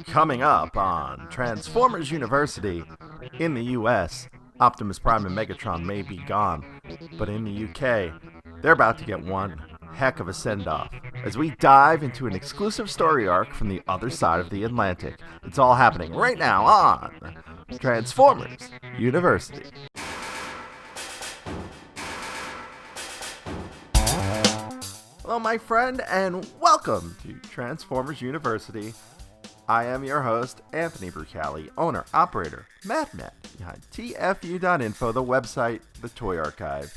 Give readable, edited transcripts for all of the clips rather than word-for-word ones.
Coming up on Transformers University, in the US, Optimus Prime and Megatron may be gone, but in the UK, they're about to get one heck of a send-off as we dive into an exclusive story arc from the other side of the Atlantic. It's all happening right now on Transformers University. Hello, my friend, and welcome to Transformers University. I am your host, Anthony Brucali, owner, operator, madman behind TFU.INFO, the website, the toy archive.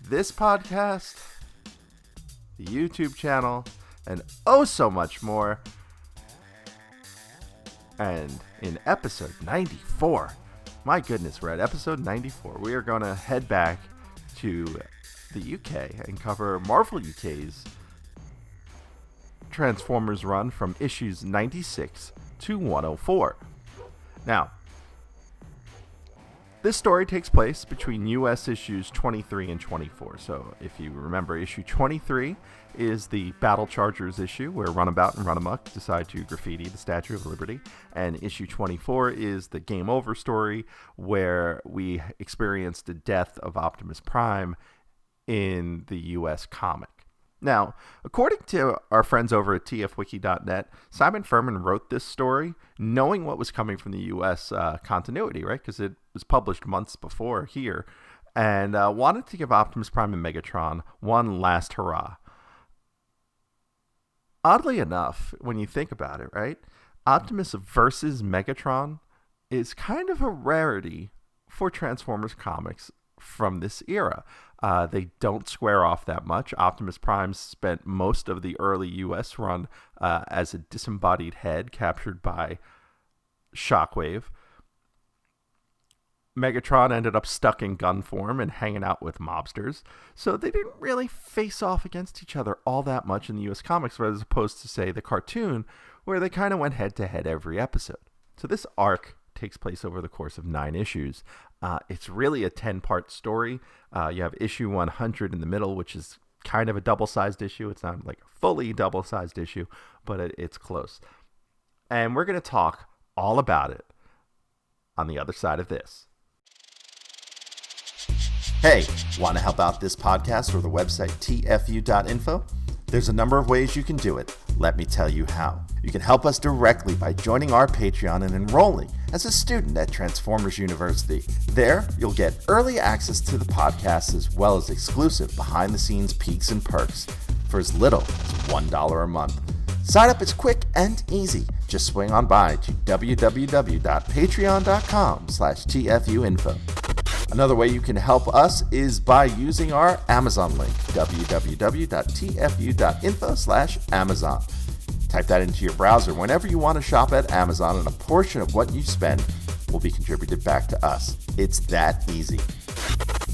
This podcast, the YouTube channel, and oh so much more. And in episode 94, my goodness, we're at episode 94. We are going to head back to the UK and cover Marvel UK's Transformers run from issues 96 to 104. Now, this story takes place between US issues 23 and 24. So if you remember, issue 23 is the Battle Chargers issue where Runabout and Runamuck decide to graffiti the Statue of Liberty. And issue 24 is the Game Over story where we experience the death of Optimus Prime in the US comic. Now, according to our friends over at tfwiki.net, Simon Furman wrote this story knowing what was coming from the US continuity, right? Because it was published months before here, and wanted to give Optimus Prime and Megatron one last hurrah. Oddly enough, when you think about it, right? Optimus versus Megatron is kind of a rarity for Transformers comics from this era. They don't square off that much. Optimus Prime spent most of the early US run as a disembodied head captured by Shockwave. Megatron ended up stuck in gun form and hanging out with mobsters. So they didn't really face off against each other all that much in the US comics, as opposed to, say, the cartoon, where they kind of went head-to-head every episode. So this arc takes place over the course of 9 issues. It's really a 10-part story. You have issue 100 in the middle, which is kind of a double-sized issue. It's not like a fully double-sized issue, but it's close. And we're going to talk all about it on the other side of this. Hey, want to help out this podcast or the website TFU.INFO? There's a number of ways you can do it. Let me tell you how. You can help us directly by joining our Patreon and enrolling as a student at Transformers University. There, you'll get early access to the podcast as well as exclusive behind-the-scenes peeks and perks for as little as $1 a month. Sign up is quick and easy. Just swing on by to www.patreon.com/TFUINFO. Another way you can help us is by using our Amazon link, www.tfu.info/Amazon. Type that into your browser whenever you want to shop at Amazon, and a portion of what you spend will be contributed back to us. It's that easy.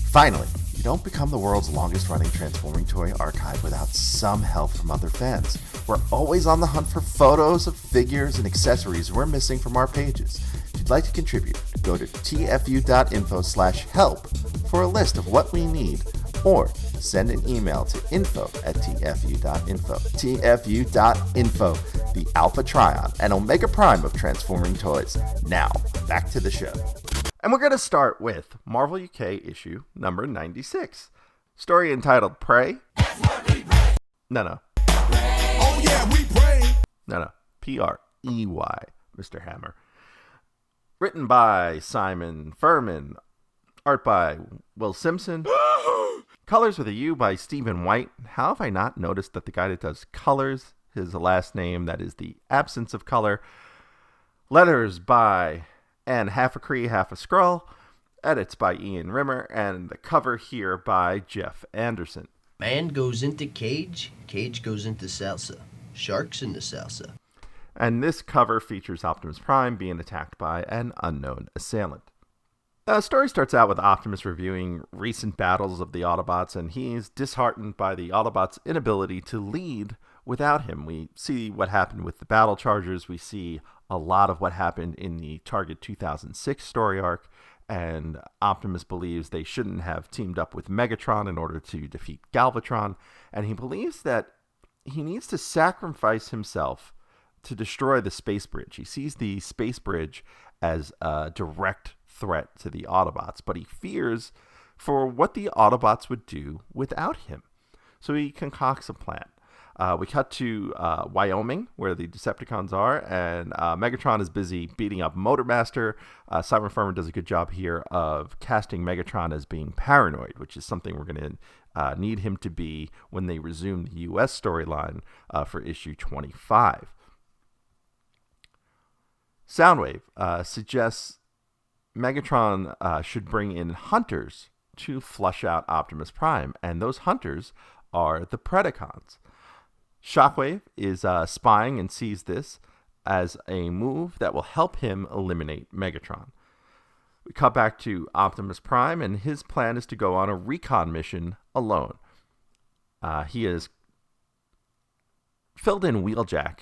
Finally, you don't become the world's longest running transforming toy archive without some help from other fans. We're always on the hunt for photos of figures and accessories we're missing from our pages. If you'd like to contribute, go to tfu.info/help for a list of what we need, or send an email to info@tfu.info. tfu.info, the Alpha Trion and Omega Prime of transforming toys. Now, back to the show. And we're going to start with Marvel UK issue number 96. Story entitled Prey. No. Oh yeah, we pray. No. Prey, Mr. Hammer. Written by Simon Furman. Art by Will Simpson. Colors with a U by Stephen White. How have I not noticed that the guy that does colors, his last name, that is the absence of color. Letters by Anne Half a Cree, Half a Skrull. Edits by Ian Rimmer. And the cover here by Jeff Anderson. Man goes into cage, cage goes into salsa. Sharks into salsa. And this cover features Optimus Prime being attacked by an unknown assailant. The story starts out with Optimus reviewing recent battles of the Autobots, and he's disheartened by the Autobots' inability to lead without him. We see what happened with the Battle Chargers. We see a lot of what happened in the Target 2006 story arc, and Optimus believes they shouldn't have teamed up with Megatron in order to defeat Galvatron, and he believes that he needs to sacrifice himself to destroy the space bridge. He sees the space bridge as a direct threat to the Autobots, but he fears for what the Autobots would do without him. So he concocts a plan. We cut to Wyoming, where the Decepticons are, and Megatron is busy beating up Motormaster. Simon Furman does a good job here of casting Megatron as being paranoid, which is something we're going to need him to be when they resume the U.S. storyline for issue 25. Soundwave suggests Megatron should bring in hunters to flush out Optimus Prime, and those hunters are the Predacons. Shockwave is spying and sees this as a move that will help him eliminate Megatron. We cut back to Optimus Prime, and his plan is to go on a recon mission alone. He has filled in Wheeljack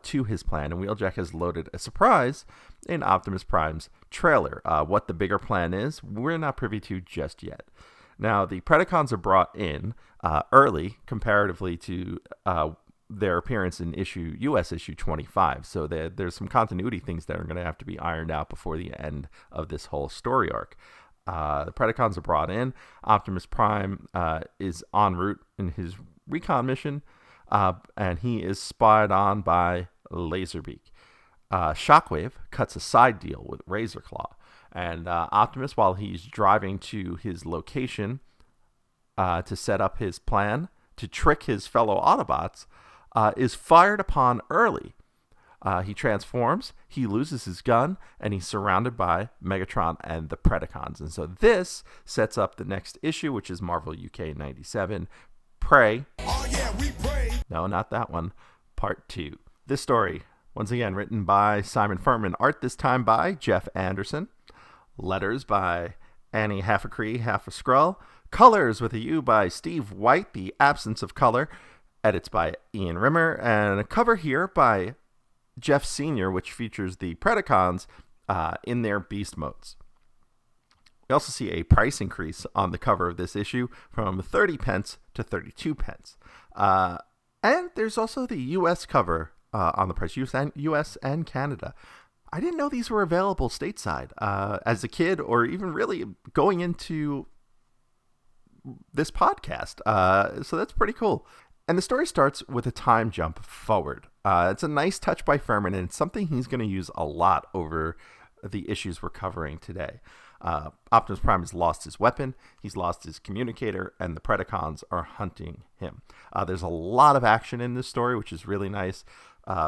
to his plan, and Wheeljack has loaded a surprise in Optimus Prime's trailer. What the bigger plan is, we're not privy to just yet. Now, the Predacons are brought in early comparatively to their appearance in U.S. issue 25, so there's some continuity things that are going to have to be ironed out before the end of this whole story arc. The Predacons are brought in. Optimus Prime is en route in his recon mission, and he is spied on by Laserbeak. Shockwave cuts a side deal with Razorclaw, and Optimus, while he's driving to his location to set up his plan to trick his fellow Autobots, is fired upon early. He transforms, he loses his gun, and he's surrounded by Megatron and the Predacons. And so this sets up the next issue, which is Marvel UK 97, Prey. Oh yeah, we pray. No, not that one. Part 2. This story, once again, written by Simon Furman. Art this time by Jeff Anderson. Letters by Annie Half a Cree, Half a Skrull. Colors with a U by Steve White, The Absence of Color. Edits by Ian Rimmer. And a cover here by Jeff Sr., which features the Predacons in their beast modes. We also see a price increase on the cover of this issue from 30 pence to 32 pence. And there's also the U.S. cover on the price, U.S. and Canada. I didn't know these were available stateside as a kid, or even really going into this podcast. So that's pretty cool. And the story starts with a time jump forward. It's a nice touch by Furman, and it's something he's going to use a lot over the issues we're covering today. Optimus Prime has lost his weapon, he's lost his communicator, and the Predacons are hunting him. There's a lot of action in this story, which is really nice.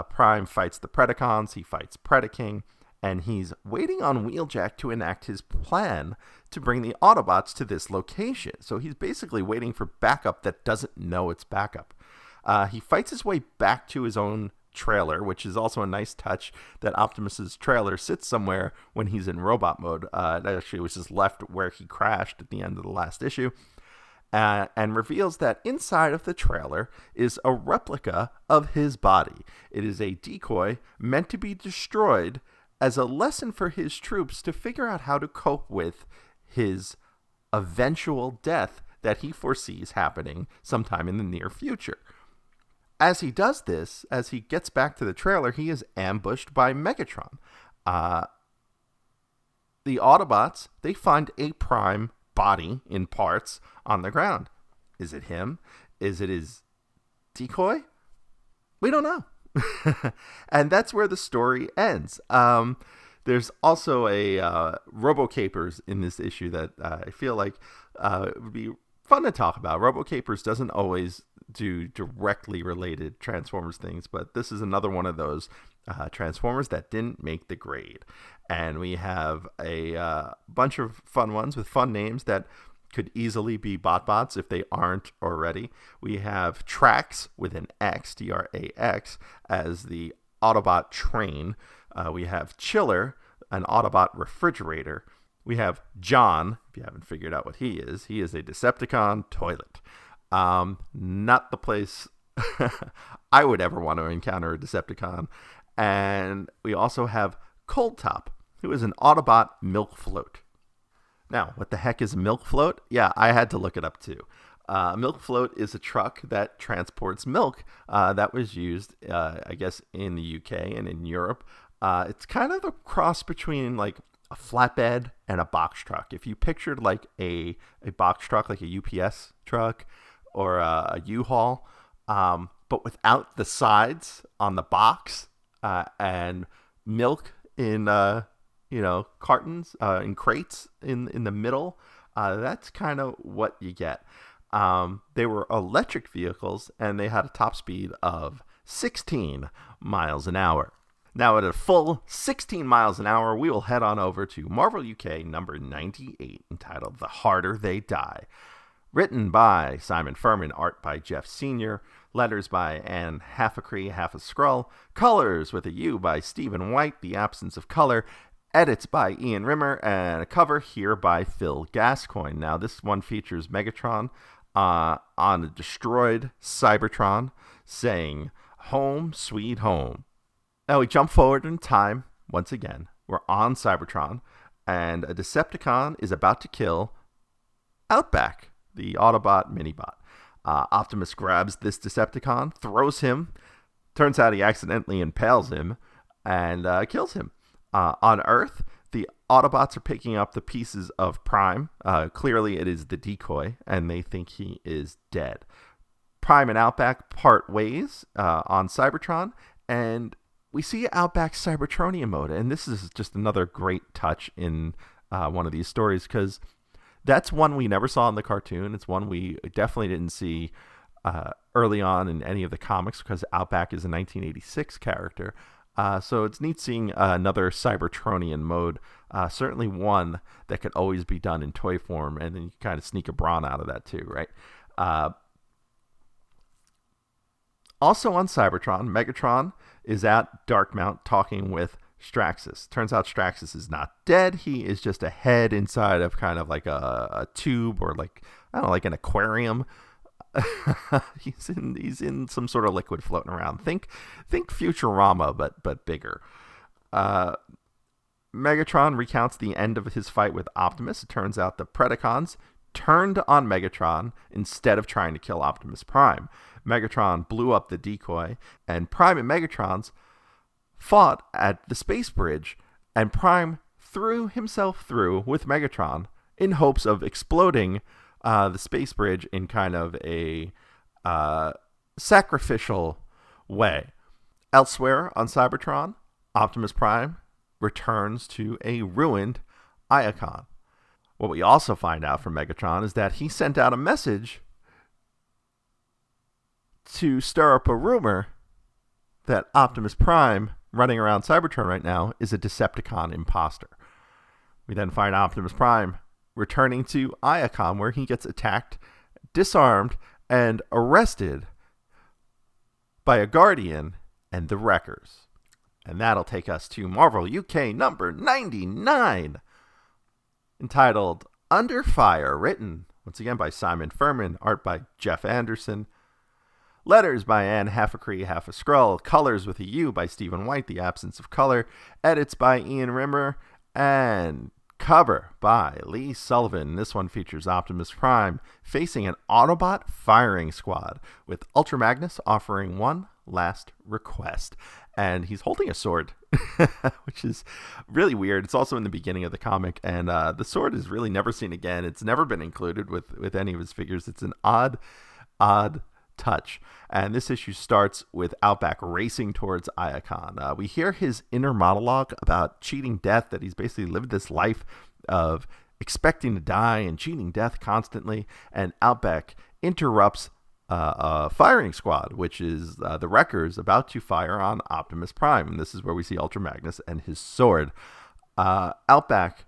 Prime fights the Predacons, he fights Predaking, and he's waiting on Wheeljack to enact his plan to bring the Autobots to this location. So he's basically waiting for backup that doesn't know it's backup. He fights his way back to his own trailer, which is also a nice touch that Optimus's trailer sits somewhere when he's in robot mode. It actually was just left where he crashed at the end of the last issue. And reveals that inside of the trailer is a replica of his body. It is a decoy meant to be destroyed as a lesson for his troops to figure out how to cope with his eventual death that he foresees happening sometime in the near future. As he does this, as he gets back to the trailer, he is ambushed by Megatron. The Autobots, they find a Prime body in parts on the ground. Is it him? Is it his decoy? We don't know. And that's where the story ends. There's also a Robocapers in this issue that I feel like it would be fun to talk about. Robocapers doesn't always do directly related Transformers things, but this is another one of those Transformers that didn't make the grade. And we have a bunch of fun ones with fun names that could easily be BotBots if they aren't already. We have Trax with an X, Trax, as the Autobot train. We have Chiller, an Autobot refrigerator. We have John, if you haven't figured out what he is a Decepticon toilet. Not the place I would ever want to encounter a Decepticon. And we also have Cold Top, who is an Autobot milk float. Now, what the heck is a milk float? Yeah, I had to look it up too. Milk float is a truck that transports milk that was used, I guess, in the UK and in Europe. It's kind of a cross between like a flatbed and a box truck. If you pictured like a box truck, like a UPS truck or a U-Haul, but without the sides on the box and milk in cartons, in crates in the middle, that's kind of what you get. They were electric vehicles, and they had a top speed of 16 miles an hour. Now, at a full 16 miles an hour, we will head on over to Marvel UK number 98, entitled The Harder They Die. Written by Simon Furman, art by Jeff Sr., letters by Anne Half a Cree, Half a Skrull, colors with a U by Stephen White, The Absence of Color, edits by Ian Rimmer, and a cover here by Phil Gascoigne. Now, this one features Megatron on a destroyed Cybertron saying, "Home, sweet home." Now, we jump forward in time once again. We're on Cybertron, and a Decepticon is about to kill Outback, the Autobot Minibot. Optimus grabs this Decepticon, throws him. Turns out he accidentally impales him and kills him. On Earth, the Autobots are picking up the pieces of Prime. Clearly, it is the decoy, and they think he is dead. Prime and Outback part ways on Cybertron, and we see Outback's Cybertronian mode. And this is just another great touch in one of these stories, because that's one we never saw in the cartoon. It's one we definitely didn't see early on in any of the comics, because Outback is a 1986 character. So it's neat seeing another Cybertronian mode, certainly one that could always be done in toy form, and then you kind of sneak a Brawn out of that too, right? Also on Cybertron, Megatron is at Darkmount talking with Straxas. Turns out Straxas is not dead. He is just a head inside of kind of like a tube, or like, I don't know, like an aquarium. He's in some sort of liquid floating around. Think Futurama, but bigger. Megatron recounts the end of his fight with Optimus. It turns out the Predacons turned on Megatron instead of trying to kill Optimus Prime. Megatron blew up the decoy, and Prime and Megatrons fought at the space bridge, and Prime threw himself through with Megatron in hopes of exploding the space bridge in kind of a sacrificial way. Elsewhere on Cybertron, Optimus Prime returns to a ruined Iacon. What we also find out from Megatron is that he sent out a message to stir up a rumor that Optimus Prime, running around Cybertron right now, is a Decepticon imposter. We then find Optimus Prime returning to Iacon, where he gets attacked, disarmed, and arrested by a Guardian and the Wreckers. And that'll take us to Marvel UK number 99, entitled Under Fire, written once again by Simon Furman, art by Jeff Anderson, letters by Anne Half a Cree, Half a Skrull, colors with a U by Stephen White, The Absence of Color, edits by Ian Rimmer, and cover by Lee Sullivan. This one features Optimus Prime facing an Autobot firing squad, with Ultra Magnus offering one last request. And he's holding a sword, which is really weird. It's also in the beginning of the comic, and the sword is really never seen again. It's never been included with any of his figures. It's an odd touch. And this issue starts with Outback racing towards Iacon. We hear his inner monologue about cheating death, that he's basically lived this life of expecting to die and cheating death constantly. And Outback interrupts a firing squad, which is the Wreckers, about to fire on Optimus Prime. And this is where we see Ultra Magnus and his sword. Outback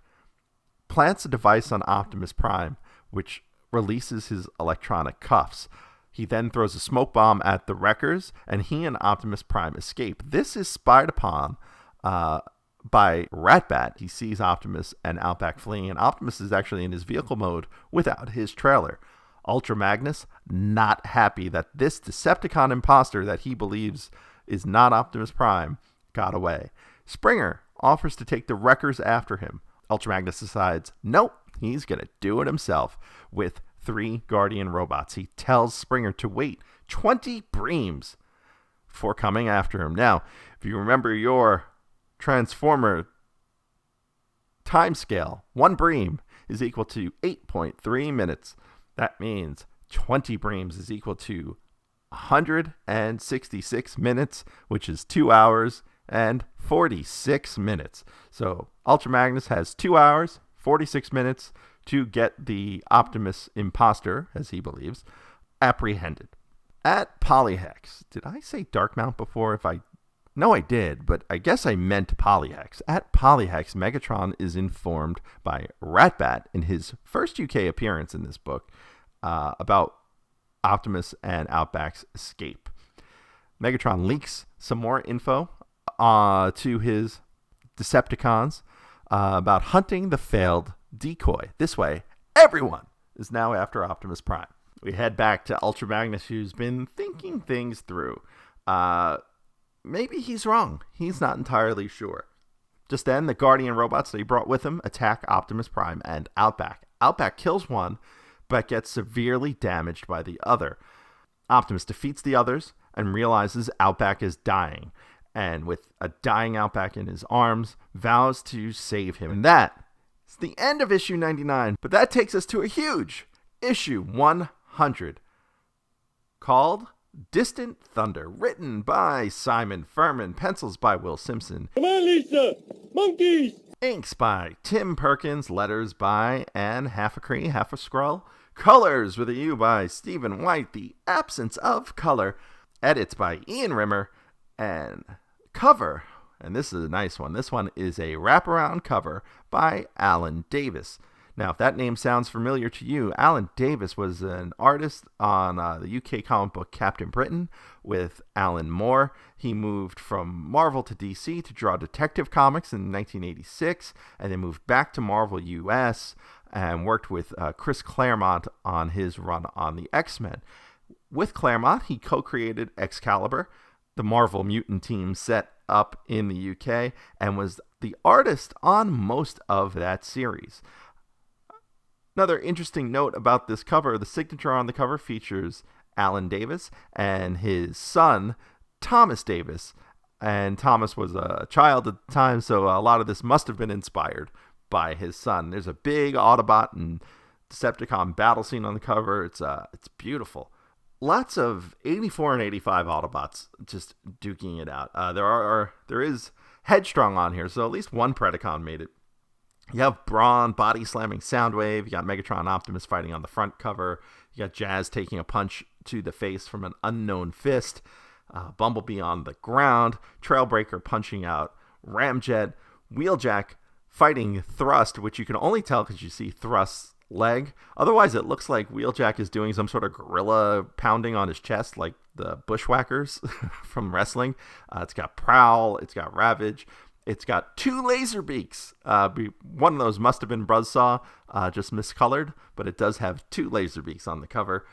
plants a device on Optimus Prime, which releases his electronic cuffs. He then throws a smoke bomb at the Wreckers, and he and Optimus Prime escape. This is spied upon by Ratbat. He sees Optimus and Outback fleeing, and Optimus is actually in his vehicle mode without his trailer. Ultra Magnus, not happy that this Decepticon imposter that he believes is not Optimus Prime, got away. Springer offers to take the Wreckers after him. Ultra Magnus decides, nope, he's going to do it himself, with 3 Guardian robots. He tells Springer to wait 20 breams before coming after him. Now, if you remember your Transformer timescale, 1 bream is equal to 8.3 minutes. That means 20 breams is equal to 166 minutes, which is 2 hours and 46 minutes. So Ultra Magnus has 2 hours, 46 minutes to get the Optimus imposter, as he believes, apprehended. At Polyhex, did I say Darkmount before? No, I did, but I guess I meant Polyhex. At Polyhex, Megatron is informed by Ratbat in his first UK appearance in this book about Optimus and Outback's escape. Megatron leaks some more info to his Decepticons about hunting the failed decoy. This way, everyone is now after Optimus Prime. We head back to Ultra Magnus, who's been thinking things through. Maybe he's wrong. He's not entirely sure. Just then, the Guardian robots that he brought with him attack Optimus Prime and Outback. Outback kills one, but gets severely damaged by the other. Optimus defeats the others and realizes Outback is dying, and with a dying Outback in his arms, vows to save him. And that is the end of issue 99, but that takes us to a huge issue 100, called Distant Thunder, written by Simon Furman, pencils by Will Simpson. Come on, Lisa! Monkeys! Inks by Tim Perkins, letters by Anne Half a Cree, Half a Skrull, colors with a U by Stephen White, The Absence of Color, edits by Ian Rimmer, and cover, and this is a nice one, this one is a wraparound cover by Alan Davis. Now, if that name sounds familiar to you, Alan Davis was an artist on the UK comic book Captain Britain with Alan Moore. He moved from Marvel to DC to draw Detective Comics in 1986, and then moved back to Marvel US and worked with Chris Claremont on his run on the X-Men. With Claremont, he co-created Excalibur, the Marvel Mutant team set up in the UK, and was the artist on most of that series. Another interesting note about this cover, the signature on the cover features Alan Davis and his son, Thomas Davis. And Thomas was a child at the time, so a lot of this must have been inspired by his son. There's a big Autobot and Decepticon battle scene on the cover. It's beautiful. Lots of 84 and 85 Autobots just duking it out. There is Headstrong on here, so at least one Predacon made it. You have Brawn body slamming Soundwave. You got Megatron and Optimus fighting on the front cover. You got Jazz taking a punch to the face from an unknown fist. Bumblebee on the ground. Trailbreaker punching out Ramjet. Wheeljack fighting Thrust, which you can only tell because you see Thrust's leg. Otherwise, it looks like Wheeljack is doing some sort of gorilla pounding on his chest, like the Bushwhackers from wrestling. It's got Prowl. It's got Ravage. It's got 2 laser beaks. One of those must have been Buzzsaw, just miscolored, but it does have 2 laser beaks on the cover.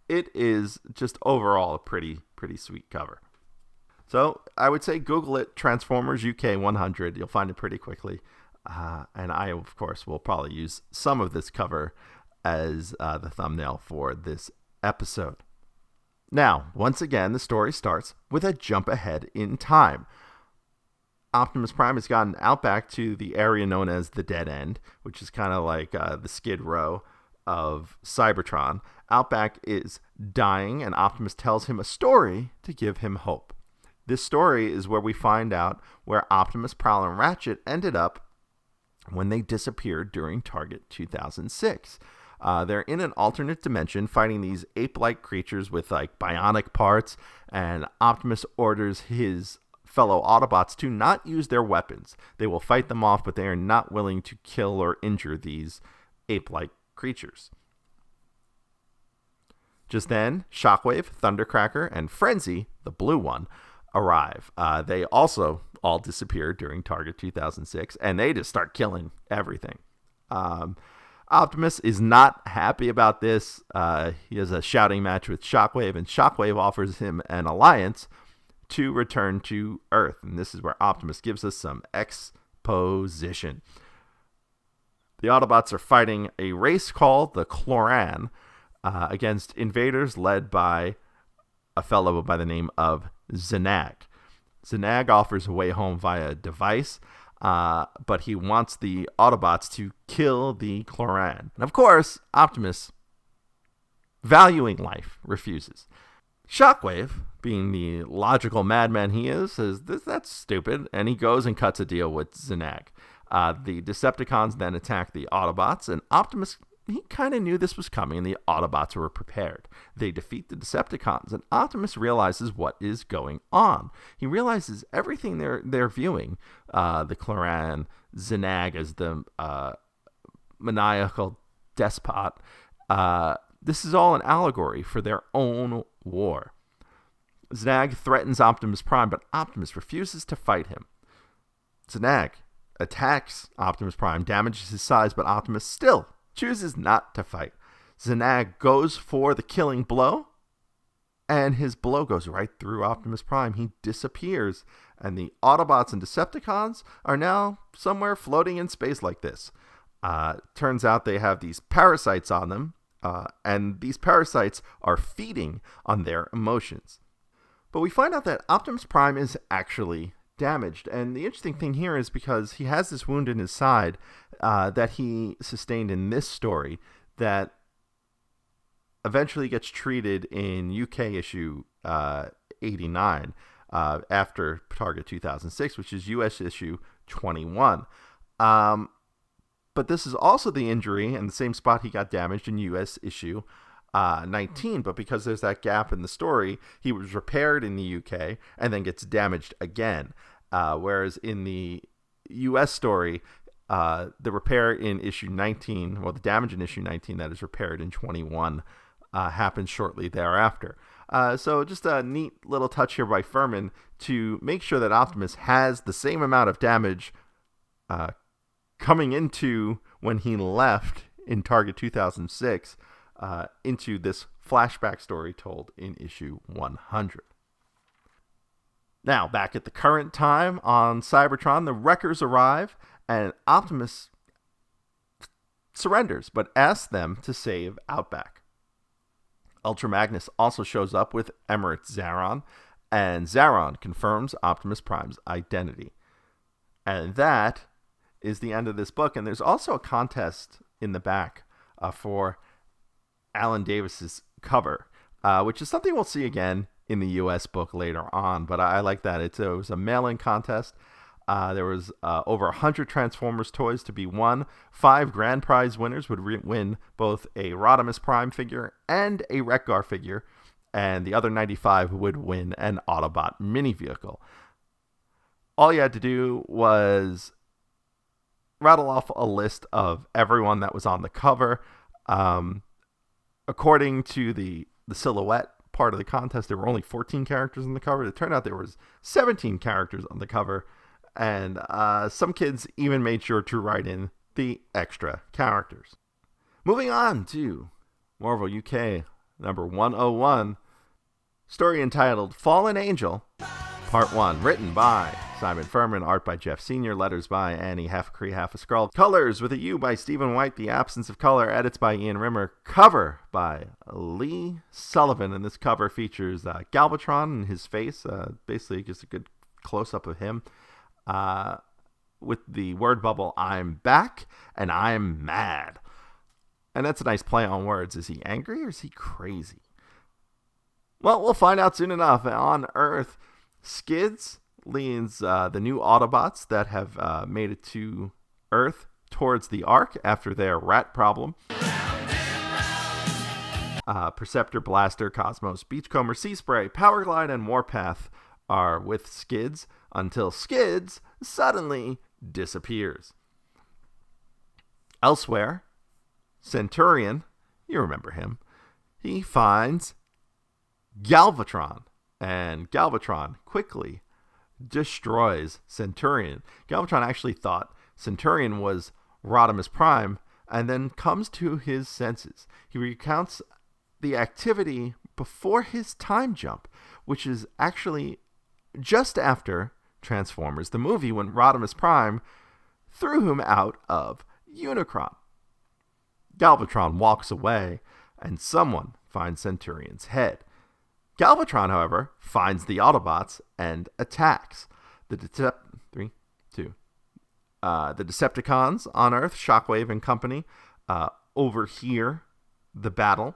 It is just overall a pretty sweet cover. So I would say Google it, Transformers UK 100. You'll find it pretty quickly. And I, of course, will probably use some of this cover as the thumbnail for this episode. Now, once again, the story starts with a jump ahead in time. Optimus Prime has gotten out back to the area known as the Dead End, which is kind of like the Skid Row of Cybertron. Outback is dying, and Optimus tells him a story to give him hope. This story is where we find out where Optimus, Prowl, and Ratchet ended up when they disappeared during Target 2006. They're in an alternate dimension fighting these ape-like creatures with like bionic parts, and Optimus orders his fellow Autobots to not use their weapons. They will fight them off, but they are not willing to kill or injure these ape-like creatures. Just then, Shockwave, Thundercracker, and Frenzy, the blue one, arrive. They also all disappeared during Target 2006, and they just start killing everything. Optimus is not happy about this. He has a shouting match with Shockwave, and Shockwave offers him an alliance to return to Earth. And this is where Optimus gives us some exposition. The Autobots are fighting a race called the Cloran against invaders led by a fellow by the name of Zanag. Zanag offers a way home via a device, but he wants the Autobots to kill the Cloran. And of course, Optimus, valuing life, refuses. Shockwave, being the logical madman he is, says, that's stupid, and he goes and cuts a deal with Zanag. The Decepticons then attack the Autobots, and Optimus, he kind of knew this was coming, and the Autobots were prepared. They defeat the Decepticons, and Optimus realizes what is going on. He realizes everything they're viewing, the Cloran, Zanag as the maniacal despot, this is all an allegory for their own war. Zanag threatens Optimus Prime, but Optimus refuses to fight him. Zanag attacks Optimus Prime, damages his size, but Optimus still chooses not to fight. Zanag goes for the killing blow, and his blow goes right through Optimus Prime. He disappears, and the Autobots and Decepticons are now somewhere floating in space like this. Turns out they have these parasites on them, and these parasites are feeding on their emotions. But we find out that Optimus Prime is actually damaged, and the interesting thing here is because he has this wound in his side that he sustained in this story that eventually gets treated in UK issue 89 after Target 2006, which is US issue 21. But this is also the injury and the same spot he got damaged in US issue 19, but because there's that gap in the story, he was repaired in the UK and then gets damaged again. Whereas in the US story, the repair in issue 19, well, the damage in issue 19 that is repaired in 21 happens shortly thereafter. So just a neat little touch here by Furman to make sure that Optimus has the same amount of damage coming into when he left in Target 2006 into this flashback story told in issue 100. Now, back at the current time on Cybertron, the Wreckers arrive, and Optimus surrenders, but asks them to save Outback. Ultra Magnus also shows up with Emirate Zaron, and Zaron confirms Optimus Prime's identity. And that is the end of this book, and there's also a contest in the back for Alan Davis's cover, which is something we'll see again in the US book later on, but I like that. It was a mail-in contest. There was over 100 Transformers toys to be won. 5 grand prize winners would win both a Rodimus Prime figure and a Wreck-Gar figure, and the other 95 would win an Autobot mini vehicle. All you had to do was rattle off a list of everyone that was on the cover. According to the silhouette part of the contest, there were only 14 characters on the cover. It turned out there was 17 characters on the cover, and some kids even made sure to write in the extra characters. Moving on to Marvel UK number 101, story entitled Fallen Angel, Part 1, written by Simon Furman, art by Jeff Sr., letters by Annie Half-Cree Half-A-Skrull, colors with a U by Stephen White, The Absence of Color, edits by Ian Rimmer, cover by Lee Sullivan, and this cover features Galvatron and his face, basically just a good close-up of him, with the word bubble, I'm back, and I'm mad. And that's a nice play on words. Is he angry or is he crazy? Well, we'll find out soon enough. On Earth, Skids leads the new Autobots that have made it to Earth towards the Ark after their rat problem. Perceptor, Blaster, Cosmos, Beachcomber, Seaspray, Powerglide, and Warpath are with Skids until Skids suddenly disappears. Elsewhere, Centurion, you remember him, he finds Galvatron, and Galvatron quickly destroys Centurion. Galvatron actually thought Centurion was Rodimus Prime, and then comes to his senses. He recounts the activity before his time jump, which is actually just after Transformers, the movie, when Rodimus Prime threw him out of Unicron. Galvatron walks away, and someone finds Centurion's head. Galvatron, however, finds the Autobots and attacks. The Decepticons on Earth, Shockwave and company, overhear the battle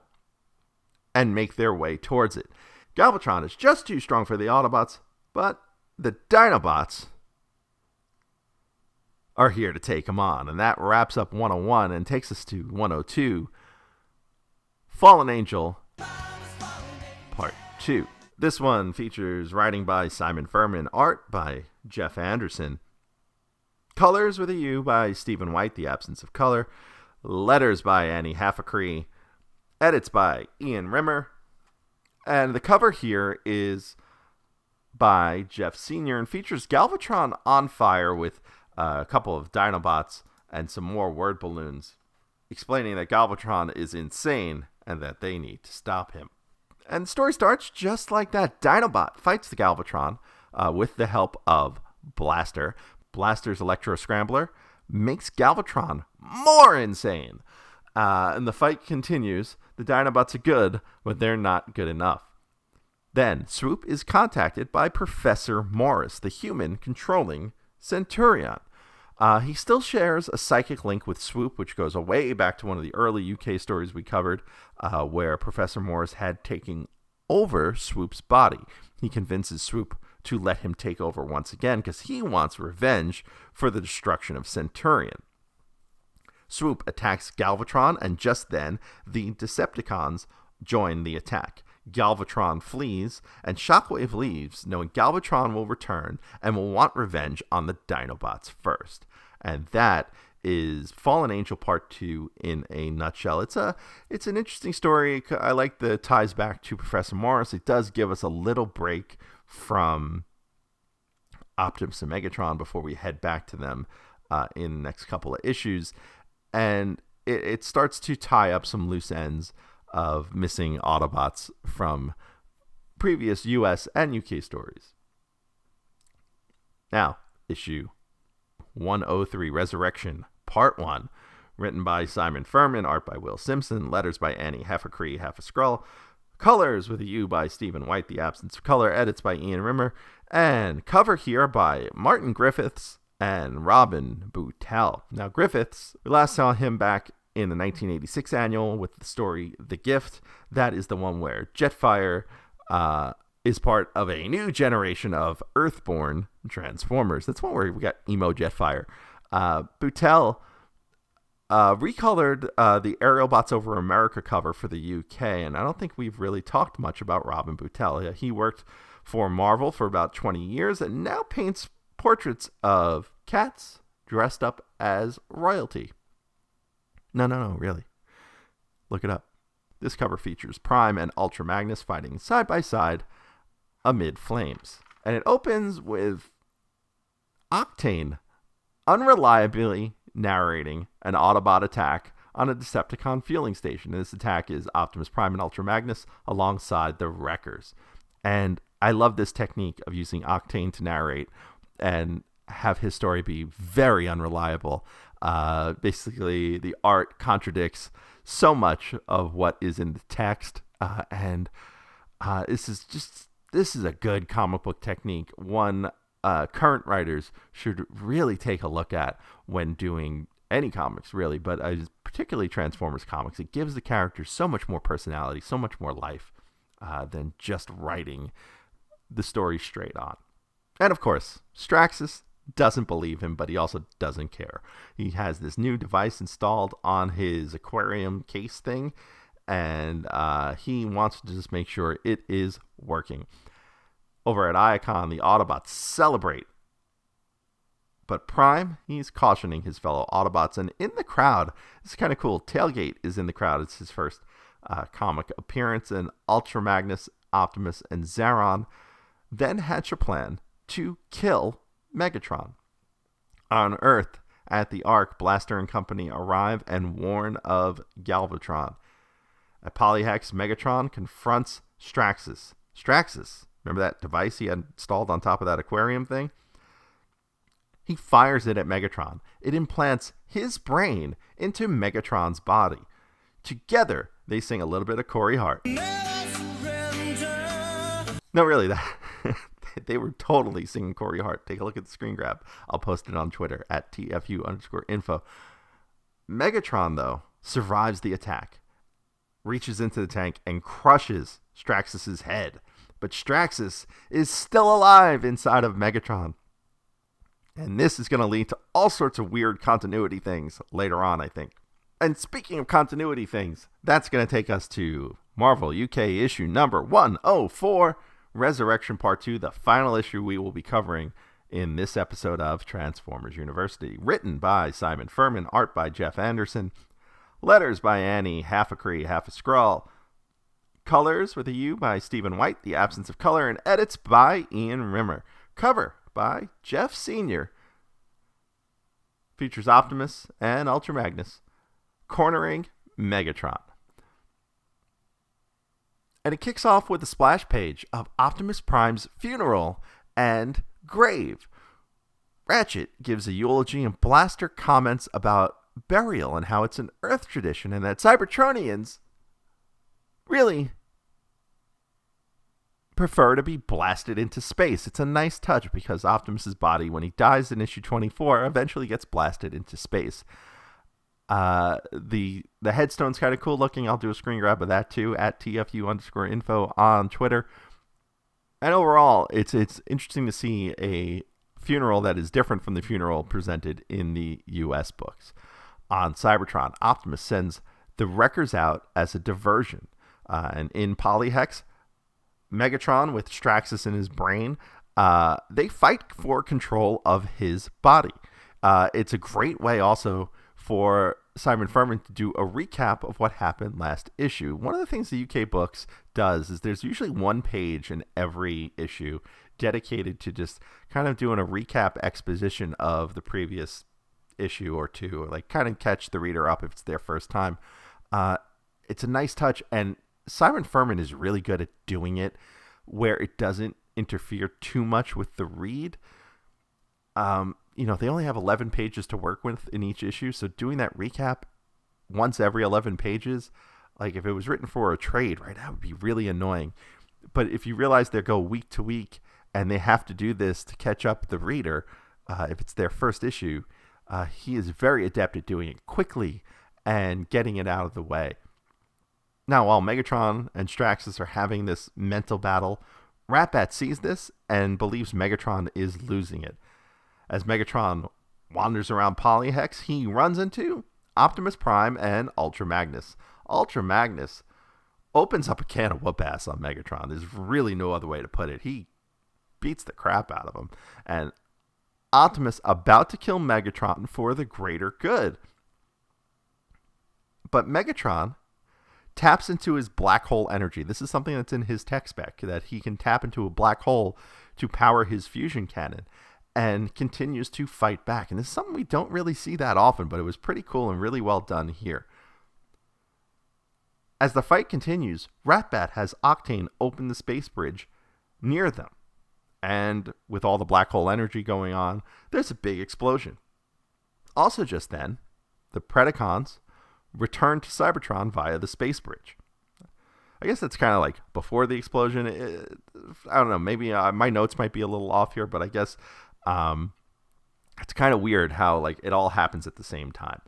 and make their way towards it. Galvatron is just too strong for the Autobots, but the Dinobots are here to take him on. And that wraps up 101 and takes us to 102, Fallen Angel, Part 2. This one features writing by Simon Furman, art by Jeff Anderson, colors with a U by Stephen White, The Absence of Color, letters by Annie Haffacree, edits by Ian Rimmer, and the cover here is by Jeff Sr. and features Galvatron on fire with a couple of Dinobots and some more word balloons, explaining that Galvatron is insane and that they need to stop him. And the story starts just like that. Dinobot fights the Galvatron with the help of Blaster. Blaster's Electro Scrambler makes Galvatron more insane. And the fight continues. The Dinobots are good, but they're not good enough. Then Swoop is contacted by Professor Morris, the human controlling Centurion. He still shares a psychic link with Swoop, which goes way back to one of the early UK stories we covered, where Professor Morris had taken over Swoop's body. He convinces Swoop to let him take over once again because he wants revenge for the destruction of Centurion. Swoop attacks Galvatron, and just then, the Decepticons join the attack. Galvatron flees, and Shockwave leaves, knowing Galvatron will return and will want revenge on the Dinobots first. And that is Fallen Angel Part 2 in a nutshell. It's an interesting story. I like the ties back to Professor Morris. It does give us a little break from Optimus and Megatron before we head back to them in the next couple of issues. And it starts to tie up some loose ends of missing Autobots from previous US and UK stories. Now, issue 103, Resurrection, Part 1, written by Simon Furman, art by Will Simpson, letters by Annie Haffacree, Half a Skrull, colors with a U by Stephen White, The Absence of Color, edits by Ian Rimmer, and cover here by Martin Griffiths and Robin Boutel. Now, Griffiths, we last saw him back in the 1986 annual with the story The Gift. That is the one where Jetfire is part of a new generation of Earthborn Transformers. That's one where we got emo Jetfire. Boutel recolored the Aerial Bots Over America cover for the UK, and I don't think we've really talked much about Robin Boutel. He worked for Marvel for about 20 years and now paints portraits of cats dressed up as royalty. No, really. Look it up. This cover features Prime and Ultra Magnus fighting side by side amid flames. And it opens with Octane unreliably narrating an Autobot attack on a Decepticon fueling station. And this attack is Optimus Prime and Ultra Magnus alongside the Wreckers. And I love this technique of using Octane to narrate and have his story be very unreliable. Basically, the art contradicts so much of what is in the text, and this is a good comic book technique. One current writers should really take a look at when doing any comics, really, but particularly Transformers comics. It gives the characters so much more personality, so much more life than just writing the story straight on. And of course, Straxas doesn't believe him, but he also doesn't care. He has this new device installed on his aquarium case thing, and he wants to just make sure it is working. Over at Iacon, the Autobots celebrate. But Prime, he's cautioning his fellow Autobots, and in the crowd, this is kind of cool. Tailgate is in the crowd. It's his first comic appearance, and Ultra Magnus, Optimus, and Zaron then hatch a plan to kill Megatron. On Earth, at the Ark, Blaster and company arrive and warn of Galvatron. At Polyhex, Megatron confronts Straxas. Straxas, remember that device he had installed on top of that aquarium thing? He fires it at Megatron. It implants his brain into Megatron's body. Together, they sing a little bit of Corey Hart. No, really, they were totally singing Corey Hart. Take a look at the screen grab. I'll post it on Twitter at TFU_info. Megatron, though, survives the attack, reaches into the tank, and crushes Straxas' head. But Straxas is still alive inside of Megatron. And this is going to lead to all sorts of weird continuity things later on, I think. And speaking of continuity things, that's going to take us to Marvel UK issue number 104, Resurrection Part 2, the final issue we will be covering in this episode of Transformers University. Written by Simon Furman, art by Jeff Anderson, letters by Annie, half a Cree, half a Skrull, colors with a U by Stephen White, The Absence of Color, and edits by Ian Rimmer. Cover by Jeff Sr. Features Optimus and Ultra Magnus cornering Megatron. And it kicks off with a splash page of Optimus Prime's funeral and grave. Ratchet gives a eulogy and Blaster comments about burial and how it's an Earth tradition and that Cybertronians really prefer to be blasted into space. It's a nice touch because Optimus's body, when he dies in issue 24, eventually gets blasted into space. The headstone's kind of cool looking. I'll do a screen grab of that too at TFU_info on Twitter. And overall, it's interesting to see a funeral that is different from the funeral presented in the US books. On Cybertron, Optimus sends the Wreckers out as a diversion. And in Polyhex, Megatron with Straxas in his brain, they fight for control of his body. It's a great way also for Simon Furman to do a recap of what happened last issue. One of the things the UK books does is there's usually one page in every issue dedicated to just kind of doing a recap exposition of the previous issue or two, or like kind of catch the reader up if it's their first time. It's a nice touch, and Simon Furman is really good at doing it where it doesn't interfere too much with the read. They only have 11 pages to work with in each issue, so doing that recap once every 11 pages, like if it was written for a trade, right, that would be really annoying. But if you realize they go week to week and they have to do this to catch up the reader, if it's their first issue, he is very adept at doing it quickly and getting it out of the way. Now, while Megatron and Straxas are having this mental battle, Ratbat sees this and believes Megatron is losing it. As Megatron wanders around Polyhex, he runs into Optimus Prime and Ultra Magnus. Ultra Magnus opens up a can of whoop-ass on Megatron. There's really no other way to put it. He beats the crap out of him. And Optimus about to kill Megatron for the greater good. But Megatron taps into his black hole energy. This is something that's in his tech spec, that he can tap into a black hole to power his fusion cannon, and continues to fight back. And this is something we don't really see that often, but it was pretty cool and really well done here. As the fight continues, Ratbat has Octane open the space bridge near them. And with all the black hole energy going on, there's a big explosion. Also just then, the Predacons return to Cybertron via the space bridge. I guess that's kind of like before the explosion. I don't know, maybe my notes might be a little off here, but I guess it's kind of weird how like it all happens at the same time.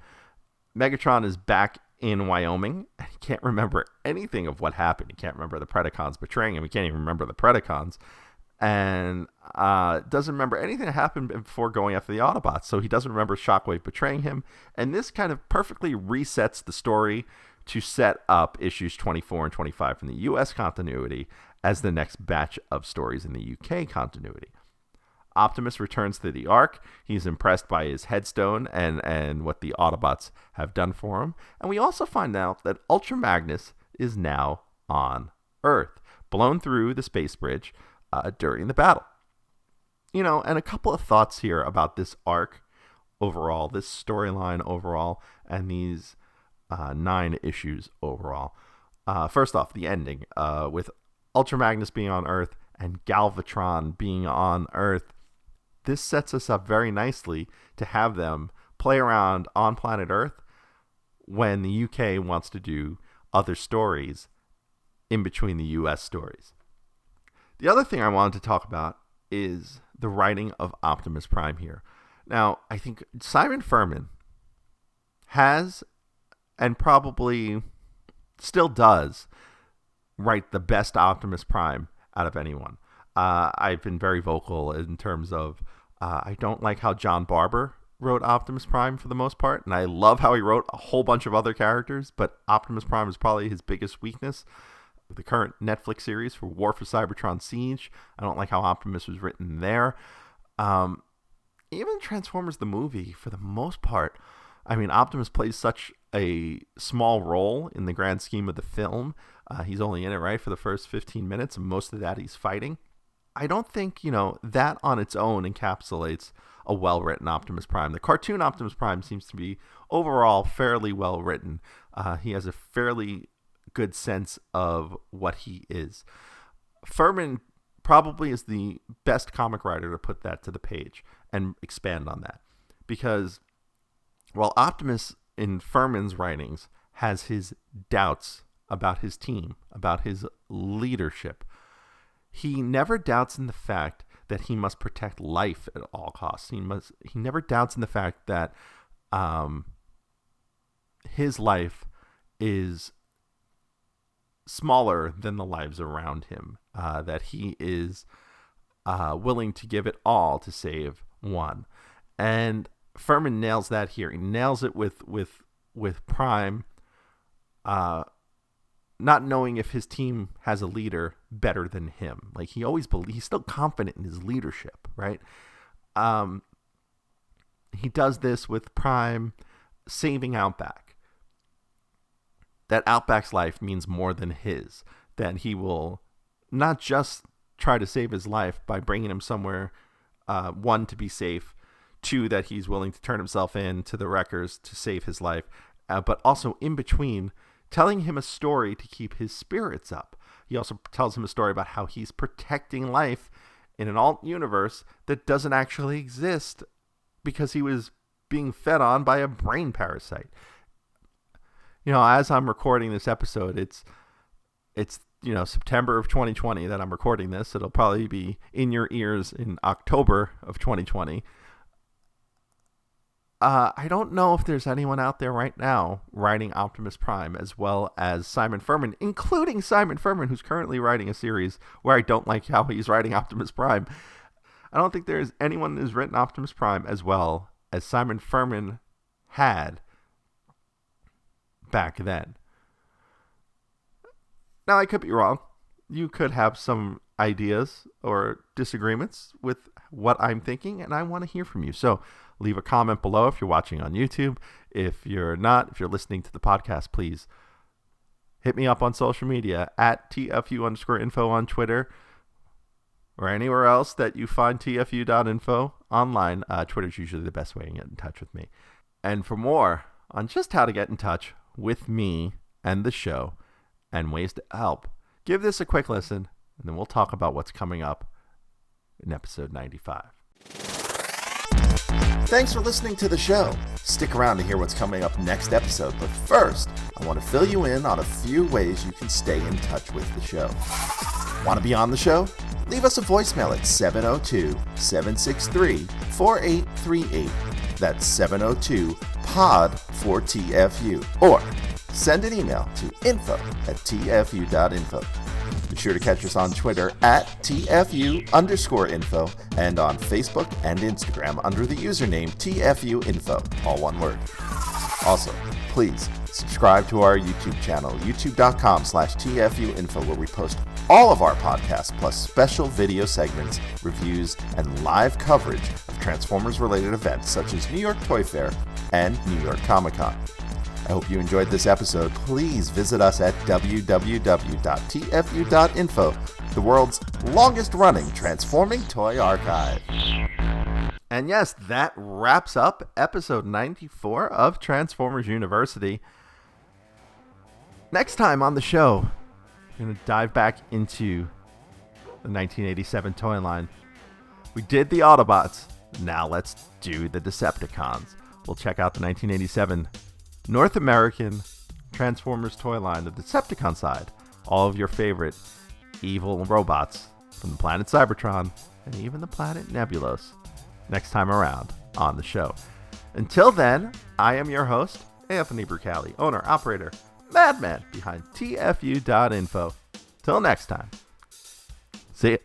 Megatron is back in Wyoming, and he can't remember anything of what happened. He can't remember the Predacons betraying him. He can't even remember the Predacons. And doesn't remember anything that happened before going after the Autobots. So he doesn't remember Shockwave betraying him. And this kind of perfectly resets the story to set up issues 24 and 25 from the US continuity as the next batch of stories in the UK continuity. Optimus returns to the Ark. He's impressed by his headstone and what the Autobots have done for him. And we also find out that Ultra Magnus is now on Earth, blown through the space bridge during the battle. And a couple of thoughts here about this arc overall, this storyline overall, and these 9 issues overall. First off, the ending with Ultra Magnus being on Earth and Galvatron being on Earth. this sets us up very nicely to have them play around on planet Earth when the UK wants to do other stories in between the US stories. The other thing I wanted to talk about is the writing of Optimus Prime here. Now, I think Simon Furman has, and probably still does, write the best Optimus Prime out of anyone. I've been very vocal in terms of I don't like how John Barber wrote Optimus Prime for the most part, and I love how he wrote a whole bunch of other characters, but Optimus Prime is probably his biggest weakness. The current Netflix series for War for Cybertron Siege, I don't like how Optimus was written there. Even Transformers the movie, for the most part, I mean, Optimus plays such a small role in the grand scheme of the film. He's only in it, right, for the first 15 minutes, and most of that he's fighting. I don't think, that on its own encapsulates a well-written Optimus Prime. The cartoon Optimus Prime seems to be overall fairly well-written. He has a fairly good sense of what he is. Furman probably is the best comic writer to put that to the page and expand on that. Because while Optimus in Furman's writings has his doubts about his team, about his leadership, he never doubts in the fact that he must protect life at all costs. He never doubts in the fact that his life is smaller than the lives around him, that he is willing to give it all to save one. And Furman nails that here. He nails it with Prime not knowing if his team has a leader better than him. Like, he's still confident in his leadership, right? He does this with Prime saving Outback. That Outback's life means more than his. That he will not just try to save his life by bringing him somewhere, one, to be safe, two, that he's willing to turn himself in to the wreckers to save his life, but also in between, telling him a story to keep his spirits up. He also tells him a story about how he's protecting life in an alt universe that doesn't actually exist because he was being fed on by a brain parasite. As I'm recording this episode, it's September of 2020 that I'm recording this. It'll probably be in your ears in October of 2020. I don't know if there's anyone out there right now writing Optimus Prime as well as Simon Furman, including Simon Furman, who's currently writing a series where I don't like how he's writing Optimus Prime. I don't think there's anyone who's written Optimus Prime as well as Simon Furman had back then. Now, I could be wrong. You could have some ideas or disagreements with what I'm thinking, and I want to hear from you. So leave a comment below if you're watching on YouTube. If you're listening to the podcast, please hit me up on social media at TFU_info on Twitter or anywhere else that you find TFU.info online. Twitter's usually the best way to get in touch with me. And for more on just how to get in touch with me and the show and ways to help, give this a quick listen, and then we'll talk about what's coming up in episode 95. Thanks for listening to the show. Stick around to hear what's coming up next episode, but first, I want to fill you in on a few ways you can stay in touch with the show. Want to be on the show? Leave us a voicemail at 702-763-4838. That's 702-POD4TFU. Or send an email to info@tfu.info. Be sure to catch us on Twitter at TFU_info and on Facebook and Instagram under the username TFU.info, all one word. Also, please subscribe to our YouTube channel, youtube.com/TFU.info, where we post all of our podcasts plus special video segments, reviews, and live coverage of Transformers-related events such as New York Toy Fair and New York Comic-Con. I hope you enjoyed this episode. Please visit us at www.tfu.info, the world's longest-running transforming toy archive. And yes, that wraps up episode 94 of Transformers University. Next time on the show, we're going to dive back into the 1987 toy line. We did the Autobots. Now let's do the Decepticons. We'll check out the 1987 North American Transformers toy line, the Decepticon side. All of your favorite evil robots from the planet Cybertron and even the planet Nebulos next time around on the show. Until then, I am your host, Anthony Brucali, owner, operator, madman behind TFU.INFO. Till next time. See ya.